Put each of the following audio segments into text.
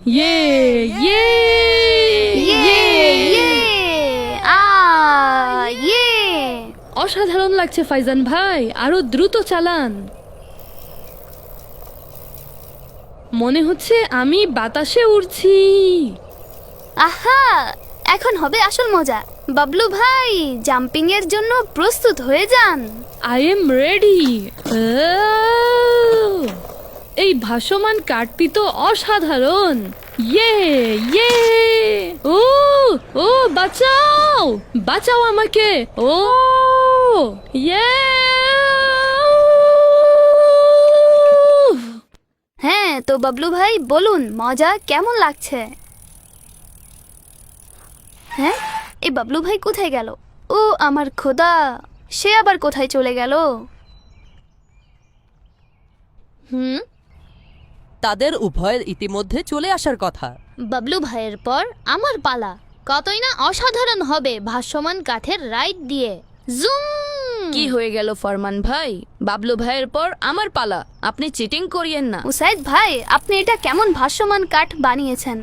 ইয়ে ইয়ে ইয়ে ইয়ে ইয়ে। অসাধারণ লাগছে ফাইজান ভাই, আরো দ্রুত চালান। মনে হচ্ছে আমি বাতাসে উড়ছি। আহা, এখন হবে আসল মজা। বাবলু ভাই, জাম্পিং এর জন্য প্রস্তুত হয়ে যান। I am ready. এই ভাসমান কাঠটি তো অসাধারণ। ইয়ে ইয়ে ও ও বাঁচাও বাঁচাও আমাকে। ও ইয়ে। হ্যাঁ তো বাবলু ভাই বলুন, মজা কেমন লাগছে? হ্যাঁ, এই বাবলু ভাই কোথায় গেল? ও আমার খোদা, সে আবার কোথায় চলে গেল? তাদের উভয়ের ইতিমধ্যে চলে আসার কথা। বাবলু ভাইয়ের পর আমার পালা। কতই না অসাধারণ হবে ভাসমান কাঠের রাইড দিয়ে। জুম। কি হয়ে গেল ফরমান ভাই? বাবলু ভাইয়ের পর আমার পালা, আপনি চিটিং করিয়েন না। উসাইদ ভাই, আপনি এটা কেমন ভাসমান কাঠ বানিয়েছেন?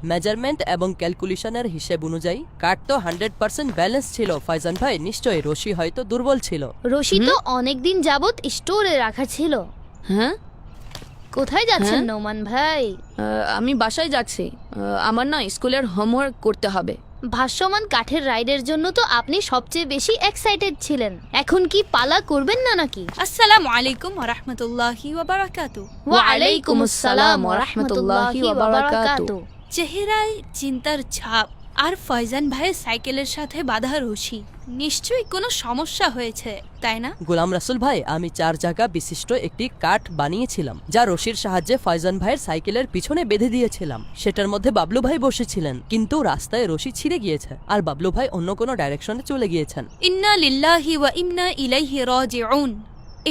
মেজারমেন্ট এবং ক্যালকুলেশনের হিসেব অনুযায়ী কাঠ তো 100% ব্যালেন্স ছিল। ফাইজান ভাই, নিশ্চয়ই রশি হয়তো দুর্বল ছিল। রশি তো অনেকদিন যাবত স্টোরে রাখা ছিল। হ্যাঁ, কোথায় যাচ্ছেন হ্যাঁ? নোমান ভাই? আমি বাসায় যাচ্ছি। আমার না স্কুলের হোমওয়ার্ক করতে হবে। ভাসমান কাঠের রাইডের জন্য তো আপনি সবচেয়ে বেশি এক্সাইটেড ছিলেন। এখন কি পালা করবেন না নাকি? আসসালামু আলাইকুম ওয়া রাহমাতুল্লাহি ওয়া বারাকাতুহু। ওয়ালাইকুম আসসালাম ওয়া রাহমাতুল্লাহি ওয়া বারাকাতুহু। চেহারায় চিন্তার ছাপ আর ফয়জান ভাইয়ের সাইকেলের সাথে বাঁধা রশি, নিশ্চয়ই কোনো সমস্যা হয়েছে, তাই না? গোলাম রাসুল ভাই, আমি 4 চাকা বিশিষ্ট একটি কাঠ বানিয়েছিলাম, যা রশির সাহায্যে ফয়জান ভাইয়ের সাইকেলের পিছনে বেঁধে দিয়েছিলাম। সেটার মধ্যে বাবলু ভাই বসেছিলেন, কিন্তু রাস্তায় রশি ছিঁড়ে গিয়েছে আর বাবলু ভাই অন্য কোনো ডাইরেকশনে চলে গিয়েছেন। ইন্না লিল্লাহি ওয়া ইন্না ইলাইহি রাজিউন।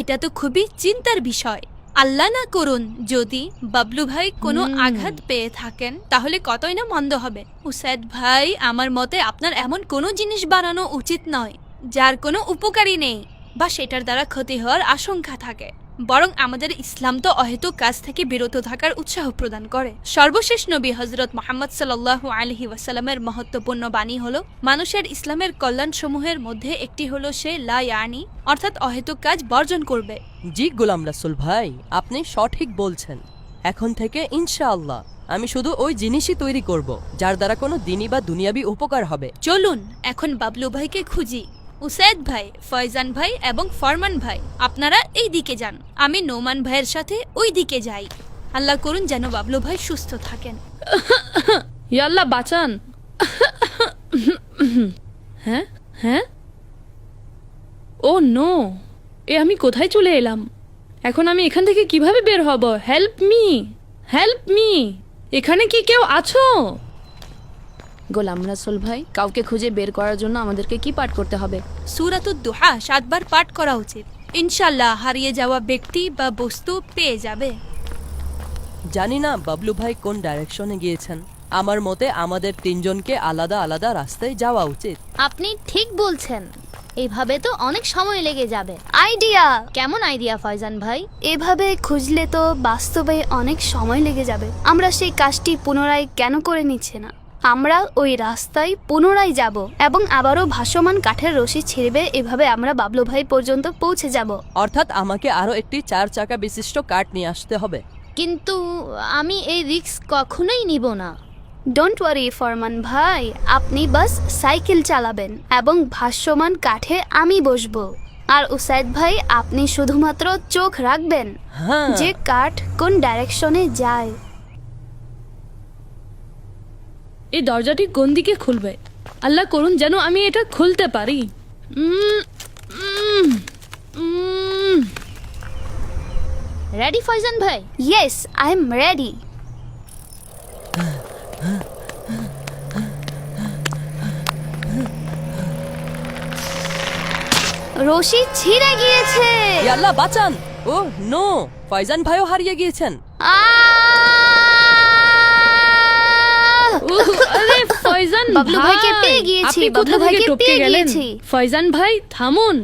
এটা তো খুবই চিন্তার বিষয়। আল্লাহ না করুন যদি বাবলু ভাই কোনো আঘাত পেয়ে থাকেন, তাহলে কতই না মন্দ হবে। উসাইদ ভাই, আমার মতে আপনার এমন কোনো জিনিস বানানো উচিত নয় যার কোনো উপকারী নেই বা সেটার দ্বারা ক্ষতি হওয়ার আশঙ্কা থাকে। বরং আমাদের ইসলাম তো অহেতুক কাজ থেকে বিরত থাকার উৎসাহ প্রদান করে। সর্বশেষ নবী হযরত মুহাম্মদ সাল্লাল্লাহু আলাইহি ওয়াসাল্লামের মহত্বপূর্ণ বাণী হলো, মানুষের ইসলামের কল্যাণ সমূহের মধ্যে একটি হলো সে লা ইয়ানি, অর্থাৎ অহেতুক কাজ বর্জন করবে। জি গোলাম রাসুল ভাই, আপনি সঠিক বলছেন। এখন থেকে ইনশাআল্লাহ আমি শুধু ওই জিনিসই তৈরি করব যার দ্বারা কোনো দিনী বা দুনিয়াবি উপকার হবে। চলুন এখন বাবলু ভাইকে খুঁজি। উসাইদ ভাই, ফয়জান ভাই এবং ফরমান ভাই, আপনারা এই দিকে যান, আমি নোমান ভাইয়ের সাথে ওই দিকে যাই। আল্লাহ করুন যেন বাবলু ভাই সুস্থ থাকেন। ইয়াল্লাহ বাঁচান। হ্যাঁ হ্যাঁ, ও নো, এ আমি কোথায় চলে এলাম? এখন আমি এখান থেকে কিভাবে বের হব? Help me, help me. এখানে কি কেউ আছো? গোলাম রাসুল ভাই, কাউকে খুঁজে বের করার জন্য আমাদেরকে কি পাঠ করতে হবে? সূরাতুদ দুহা 7 বার পাঠ করা উচিত। ইনশাআল্লাহ হারিয়ে যাওয়া ব্যক্তি বা বস্তু পেয়ে যাবে। জানি না বাবলু ভাই কোন ডাইরেকশনে গিয়েছেন। আমার মতে আমাদের 3 জনকে আলাদা আলাদা রাস্তায় যাওয়া উচিত। আপনি ঠিক বলছেন, এইভাবে তো অনেক সময় লেগে যাবে। আইডিয়া! কেমন আইডিয়া ফয়জান ভাই? এভাবে খুঁজলে তো বাস্তবে অনেক সময় লেগে যাবে। আমরা সেই কাজটি পুনরায় কেন করে নিচ্ছে না? আমরা ওই রাস্তায় পুনরায় যাব এবং আবারও ভাসমান কাঠের রশি ছিঁড়বে। এভাবে আমরা বাবলু ভাই পর্যন্ত পৌঁছে যাব। অর্থাৎ আমাকে আরো একটি 4 চাকা বিশিষ্ট কাঠ নিয়ে আসতে হবে। কিন্তু আমি এই রিস্ক কখনোই নিব না। ডোন্ট ওয়ারি ফরমান ভাই, আপনি বাস সাইকেল চালাবেন এবং ভাসমান কাঠে আমি বসবো। আর উসাইদ ভাই, আপনি শুধুমাত্র চোখ রাখবেন হ্যাঁ, যে কাঠ কোন ডাইরেকশনে যায়। এই দরজাটি কোন দিকে খুলবে? আল্লাহ করুন যেন আমি এটা খুলতে পারি। রেডি ফয়জান ভাই? Yes, I am ready. রশি ছিঁড়ে গিয়েছে। ইয়া আল্লাহ বাঁচান। ও নো, ফয়জান ভাইও হারিয়ে গিয়েছেন। আরে ফয়জান বাবলু ভাইকে পেয়ে গিয়েছি, আপনি বাবলু কোথা থেকে ভাইকে টপকে পেয়ে গেলেন? গিয়েছি। ফয়জান ভাই থামুন,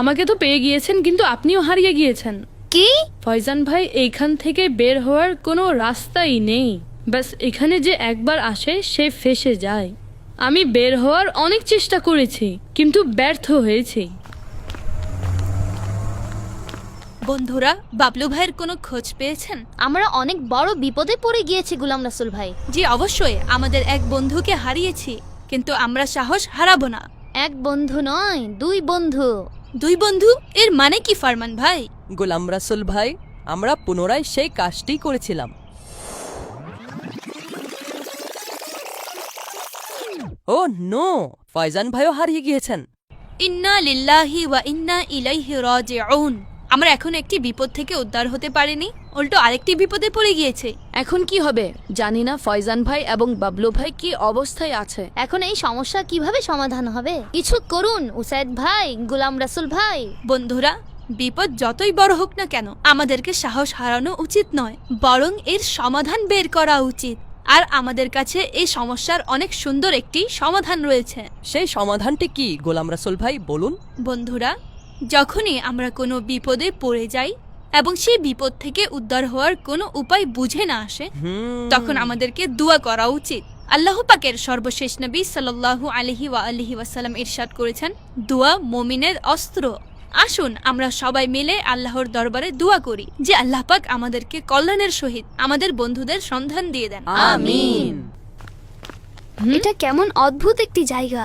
আমাকে তো পেয়ে গিয়েছেন কিন্তু আপনিও হারিয়ে গিয়েছেন। কি? ফয়জান ভাই, এইখান থেকে বের হওয়ার কোনো রাস্তাই নেই। ব্যাস এখানে যে একবার আসে সে ফেঁসে যায়। আমি বের হওয়ার অনেক চেষ্টা করেছি কিন্তু ব্যর্থ হয়েছি। বন্ধুরা, বাবলু ভাইয়ের কোনো খোঁজ পেয়েছেন? আমরা অনেক বড় বিপদে পড়ে গিয়েছি গুলাম রাসুল ভাই। জি অবশ্যই, আমাদের এক বন্ধুকে হারিয়েছি, কিন্তু আমরা সাহস হারাবো না। এক বন্ধু নয়, দুই বন্ধু। দুই বন্ধু এর মানে কি ফরমান ভাই? গোলাম রাসুল ভাই, আমরা পুনরায় সেই কাজটি করেছিলাম। ও নো, ফয়জান ভাইও হারিয়ে গিয়েছেন। ইন্না লিল্লাহি ওয়া ইন্না ইলাইহি রাজিউন। আমরা এখন একটি বিপদ থেকে উদ্ধার হতে পারিনি, উল্টো আরেকটি বিপদে পড়ে গিয়েছে। এখন কি হবে জানি না ফয়জান ভাই এবং বাবলু ভাই কি অবস্থায় আছে। এখন এই সমস্যা কিভাবে সমাধান হবে? কিছু করুন উসাইদ ভাই, গুলাম রাসুল ভাই। বন্ধুরা, বিপদ যতই বড় হোক না কেন আমাদেরকে সাহস হারানো উচিত নয়, বরং এর সমাধান বের করা উচিত। আর আমাদের কাছে এই সমস্যার অনেক সুন্দর একটি সমাধান রয়েছে। সেই সমাধানটি কি গোলাম রাসুল ভাই, বলুন। বন্ধুরা, যখনই আমরা কোনো বিপদে পড়ে যাই এবং সেই বিপদ থেকে উদ্ধার হওয়ার কোনো উপায় বুঝে না আসে, তখন আমাদেরকে দোয়া করা উচিত। আল্লাহ পাকের সর্বশেষ নবী সাল্লাল্লাহু আলাইহি ওয়া আলিহি ওয়াসাল্লাম ইরশাদ করেছেন, দোয়া মুমিনের অস্ত্র। আসুন আমরা সবাই মিলে আল্লাহর দরবারে দোয়া করি যে আল্লাহ পাক আমাদেরকে কল্যাণের সহিত আমাদের বন্ধুদের সন্ধান দিয়ে দেন। আমিন। এটা কেমন অদ্ভুত একটি জায়গা।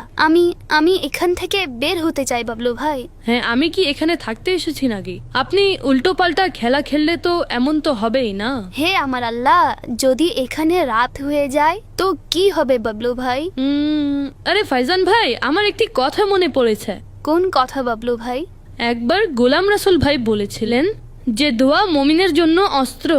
আমি এখান থেকে বের হতে চাই বাবলু ভাই। হ্যাঁ, আমি কি এখানে থাকতে এসেছি নাকি? আপনি উল্টো পাল্টা খেলা খেললে তো এমন তো হবেই না। হে আমার আল্লাহ, যদি এখানে রাত হয়ে যায় তো কি হবে বাবলু ভাই? আরে ফাইজান ভাই, আমার একটি কথা মনে পড়েছে। কোন কথা বাবলু ভাই? একবার গোলাম রাসুল ভাই বলেছিলেন যে দোয়া মুমিনের জন্য অস্ত্র।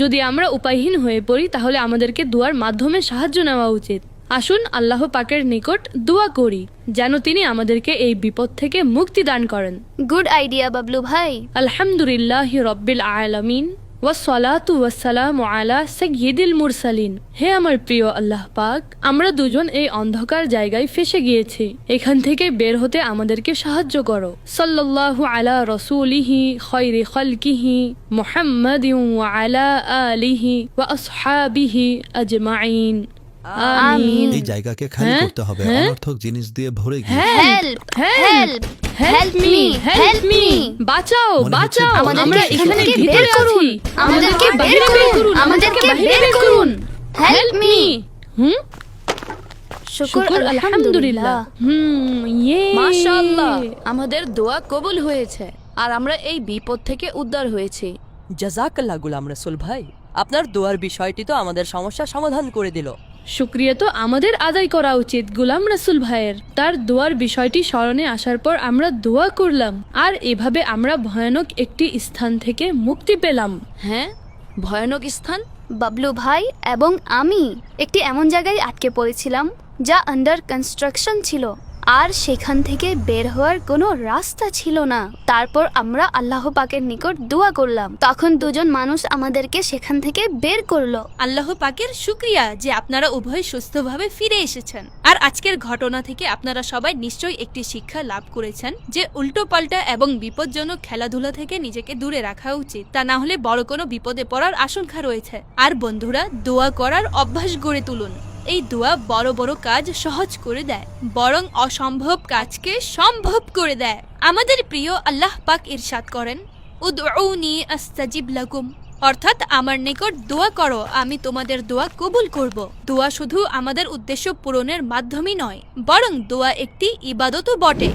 যদি আমরা উপায়হীন হয়ে পড়ি তাহলে আমাদেরকে দোয়ার মাধ্যমে সাহায্য নেওয়া উচিত। আসুন আল্লাহ পাকের নিকট দোয়া করি যেন তিনি আমাদেরকে এই বিপদ থেকে মুক্তি দান করেন। গুড আইডিয়া বাবলু ভাই। আলহামদুলিল্লাহি রাব্বিল আলামিন ওয়াসসালাতু ওয়াসসালামু আলা সাইয়্যিদিল মুরসালিন। হে আমার প্রিয় আল্লাহ পাক, আমরা দুজন এই অন্ধকার জায়গায় ফেসে গিয়েছি, এখান থেকে বের হতে আমাদেরকে সাহায্য করো। সাল্লাল্লাহু আলা রাসূলিহি খায়রি খালকিহি মুহাম্মাদিন ওয়া আলা আলিহি ওয়া আসহাবিহি আজমাইন। আমিন। এই জায়গাকে খালি করতে হবে, অনর্থক জিনিস দিয়ে ভরে গিয়েছে। Help help help me help me. বাঁচাও বাঁচাও, আমাদেরকে আমরা এখান এখানে থেকে ভিতরে বের করুন। আছি। আমাদেরকে বাইরে বের করুন। আমাদেরকে আমাদেরকে বাইরে বের করুন। Help me. শুকর শুকর আলহামদুলিল্লাহ। ইয়ে। মাশাআল্লাহ, আমাদের দোয়া কবুল হয়েছে আর আমরা এই বিপদ থেকে উদ্ধার হয়েছি। জাযাকাল্লাহ গোলাম রাসুল ভাই, আপনার দোয়ার বিষয়টি তো আমাদের সমস্যা সমাধান করে দিল। শুকরিয়া তো আমাদের আদায় করা উচিত গোলাম রাসুল ভাইয়ের। তার দোয়ার বিষয়টি স্মরণে আসার পর আমরা দোয়া করলাম আর এভাবে আমরা ভয়ানক একটি স্থান থেকে মুক্তি পেলাম। হ্যাঁ, ভয়ানক স্থান। বাবলু ভাই এবং আমি একটি এমন জায়গায় আটকে পড়েছিলাম যা আন্ডার কনস্ট্রাকশন ছিল আর সেখান থেকে বের হওয়ার কোনো রাস্তা ছিল না। তারপর আমরা আল্লাহ পাকের নিকট দোয়া করলাম, তখন দুজন মানুষ আমাদেরকে সেখান থেকে বের করলো। আল্লাহ পাকের শুকরিয়া যে আপনারা উভয় সুস্থভাবে ফিরে এসেছেন। আর আজকের ঘটনা থেকে আপনারা সবাই নিশ্চয়ই একটি শিক্ষা লাভ করেছেন যে উল্টো পাল্টা এবং বিপজ্জনক খেলাধুলা থেকে নিজেকে দূরে রাখা উচিত, তা না হলে বড় কোনো বিপদে পড়ার আশঙ্কা রয়েছে। আর বন্ধুরা, দোয়া করার অভ্যাস গড়ে তুলুন। এই দোয়া বড় বড় কাজ সহজ করে দেয়, বরং অসম্ভব কাজকে সম্ভব করে দেয়। আমাদের প্রিয় আল্লাহ পাক ইরশাদ করেন, উদউনি আস্তাজিব লাকুম, অর্থাৎ আমার নিকট দোয়া করো, আমি তোমাদের দোয়া কবুল করব। দোয়া শুধু আমাদের উদ্দেশ্য পূরণের মাধ্যমই নয়, বরং দোয়া একটি ইবাদতও বটে।